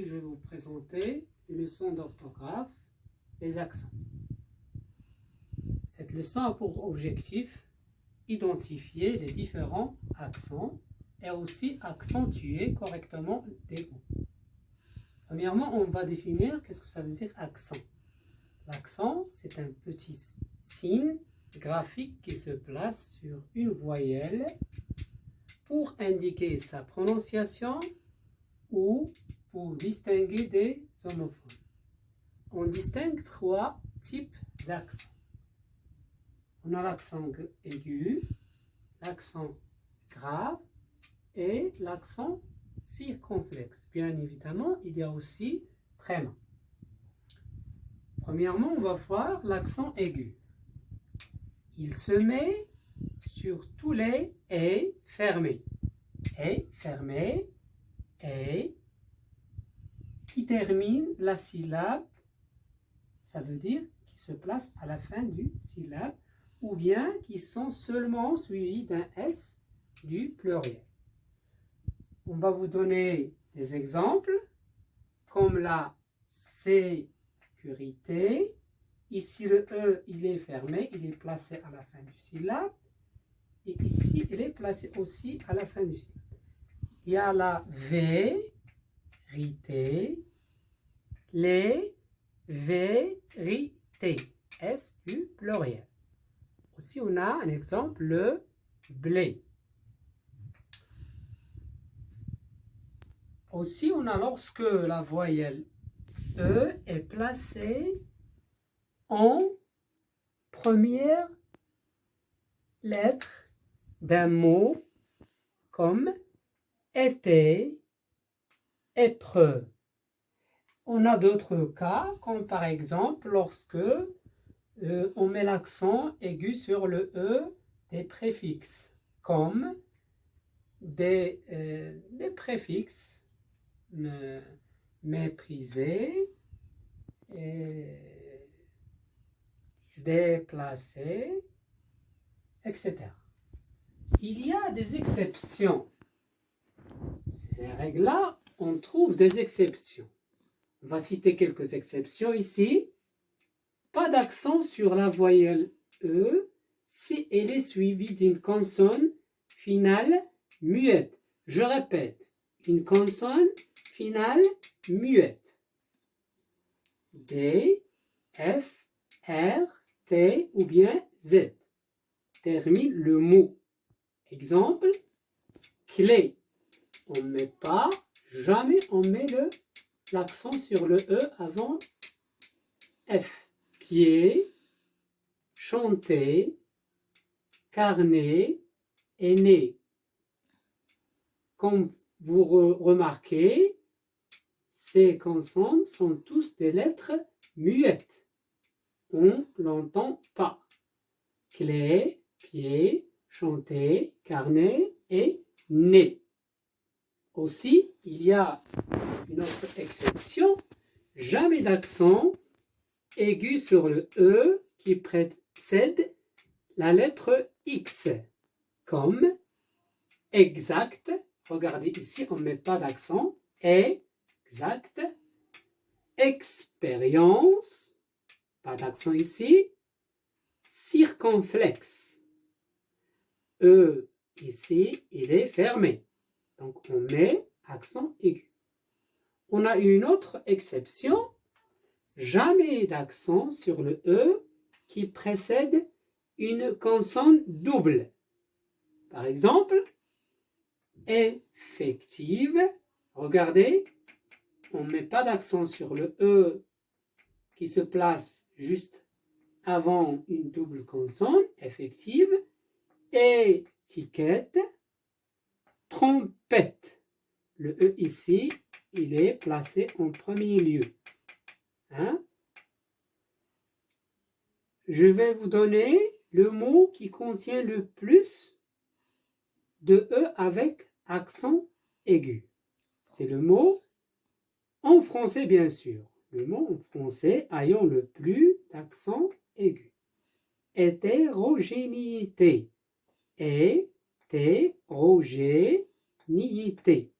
Aujourd'hui, je vais vous présenter une leçon d'orthographe, les accents. Cette leçon a pour objectif identifier les différents accents et aussi accentuer correctement des mots. Premièrement, on va définir qu'est-ce que ça veut dire accent. L'accent, c'est un petit signe graphique qui se place sur une voyelle pour indiquer sa prononciation ou pour distinguer des homophones. On distingue trois types d'accents. On a l'accent aigu, l'accent grave et l'accent circonflexe. Bien évidemment, il y a aussi tréma. Premièrement, on va voir l'accent aigu. Il se met sur tous les « et » fermés. « Et » fermé, « et » qui termine la syllabe, ça veut dire qui se place à la fin du syllabe, ou bien qui sont seulement suivis d'un S du pluriel. On va vous donner des exemples, comme la sécurité. Ici, le E, il est fermé, il est placé à la fin du syllabe. Et ici, il est placé aussi à la fin du syllabe. Il y a la vérité, les vérités, S du pluriel. Aussi, on a un exemple, le blé. Aussi, on a lorsque la voyelle E est placée en première lettre d'un mot comme été, épreuve. On a d'autres cas, comme par exemple lorsque on met l'accent aigu sur le E des préfixes, comme des préfixes méprisés, déplacés, etc. Il y a des exceptions. Ces règles-là, on trouve des exceptions. On va citer quelques exceptions ici. Pas d'accent sur la voyelle E si elle est suivie d'une consonne finale muette. Je répète, une consonne finale muette. D, F, R, T ou bien Z. Termine le mot. Exemple, clé. On ne met pas, jamais on met l'accent sur le E avant F. Pied, chanter, carnet et nez. Comme vous remarquez, ces consonnes sont tous des lettres muettes. On ne l'entend pas. Clé, pied, chanter, carnet et nez. Aussi, il y a une autre exception, jamais d'accent aigu sur le E qui précède la lettre X, comme exact. Regardez ici, on ne met pas d'accent. Exact. Expérience. Pas d'accent ici. Circonflexe. E ici, il est fermé. Donc on met accent aigu. On a une autre exception. Jamais d'accent sur le E qui précède une consonne double. Par exemple, effective. Regardez, on ne met pas d'accent sur le E qui se place juste avant une double consonne, effective. Étiquette, trompette. Le E ici, il est placé en premier lieu. Je vais vous donner le mot qui contient le plus de E avec accent aigu. C'est le mot en français, bien sûr. Le mot en français ayant le plus d'accent aigu. Hétérogénéité. Hétérogénéité.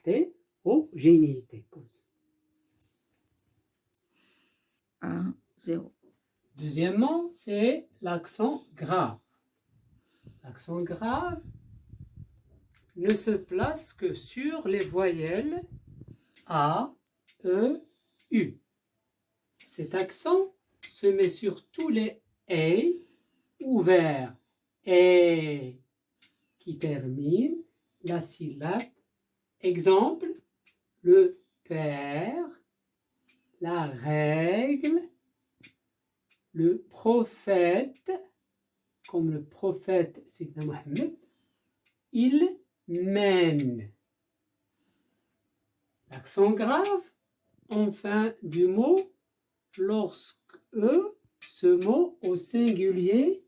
Hétérogénéité. 1, 0. Deuxièmement, c'est l'accent grave. L'accent grave ne se place que sur les voyelles A, E, U. Cet accent se met sur tous les E ouverts et qui terminent la syllabe. Exemple, le père, la règle, le prophète, comme le prophète Sidna Mohammed, il mène. L'accent grave en fin du mot lorsque ce mot au singulier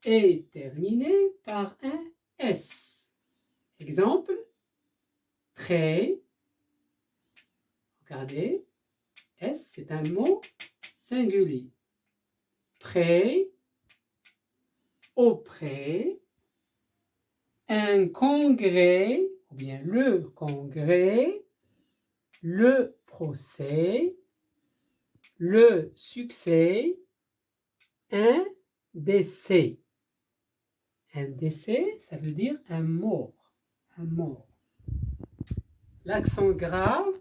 est terminé par un S. Exemple, très. Regardez, S c'est un mot singulier. Près, auprès, un congrès, ou bien le congrès, le procès, le succès, un décès. Un décès, ça veut dire un mort. Un mort. L'accent grave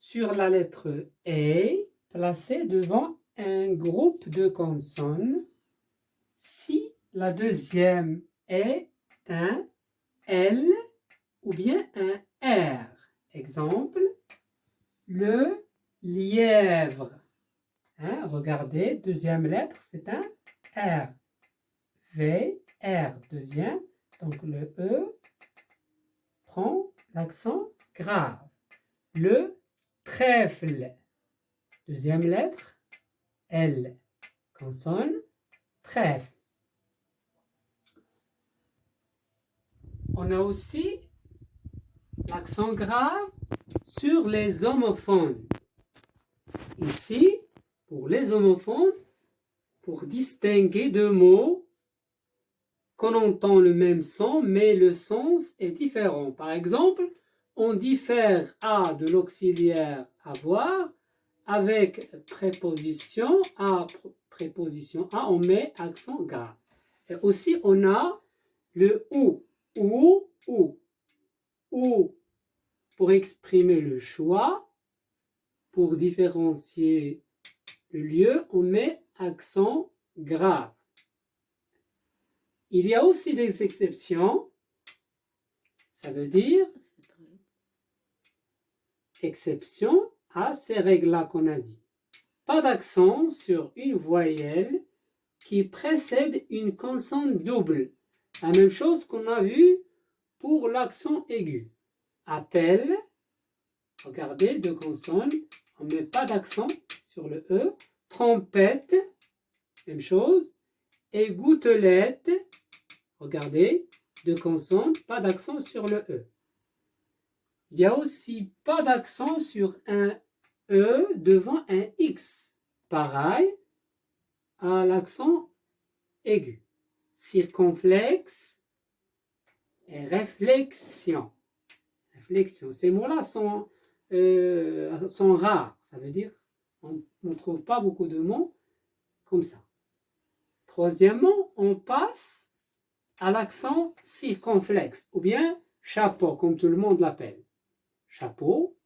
sur la lettre E, placé devant un groupe de consonnes, si la deuxième est un L ou bien un R. Exemple, le lièvre. Regardez, deuxième lettre, c'est un R. V, R, deuxième. Donc le E prend l'accent grave. Le trèfle. Deuxième lettre, L. Consonne, trèfle. On a aussi l'accent grave sur les homophones. Ici, pour les homophones, pour distinguer deux mots qu'on entend le même son, mais le sens est différent. Par exemple, on diffère A de l'auxiliaire avoir avec préposition A, on met accent grave. Et aussi, on a le ou, pour exprimer le choix, pour différencier le lieu, on met accent grave. Il y a aussi des exceptions, ça veut dire exception à ces règles-là qu'on a dit. Pas d'accent sur une voyelle qui précède une consonne double. La même chose qu'on a vu pour l'accent aigu. Appel, regardez, deux consonnes, on ne met pas d'accent sur le E. Trompette, même chose. Et gouttelette, regardez, deux consonnes, pas d'accent sur le E. Il n'y a aussi pas d'accent sur un E devant un X. Pareil à l'accent aigu. Circonflexe et réflexion. Réflexion. Ces mots-là sont rares. Ça veut dire on ne trouve pas beaucoup de mots comme ça. Troisièmement, on passe à l'accent circonflexe ou bien chapeau, comme tout le monde l'appelle. Chapeau.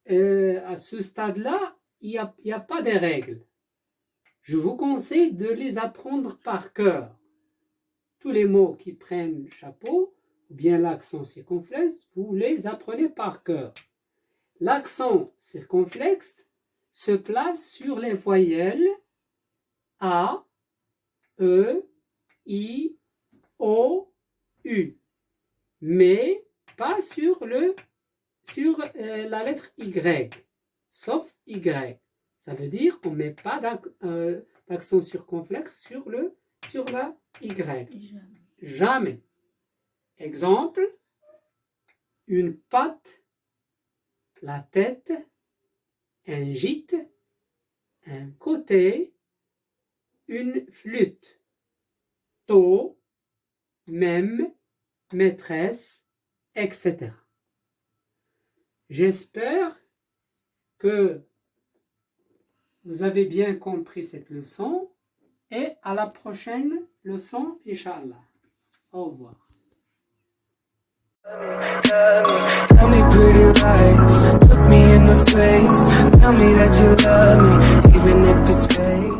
À ce stade-là, il n'y a pas de règles. Je vous conseille de les apprendre par cœur. Tous les mots qui prennent chapeau, ou bien l'accent circonflexe, vous les apprenez par cœur. L'accent circonflexe se place sur les voyelles A, E, I, O, U, mais pas sur la lettre Y, sauf Y. Ça veut dire qu'on ne met pas d'accent circonflexe sur la Y. Jamais. Exemple, une patte, la tête, un gîte, un côté, une flûte, tôt, même, maîtresse, etc. J'espère que vous avez bien compris cette leçon et à la prochaine leçon, Inch'Allah. Au revoir. Tell me pretty lies, look me in the face, tell me that you love me, even if it's fake.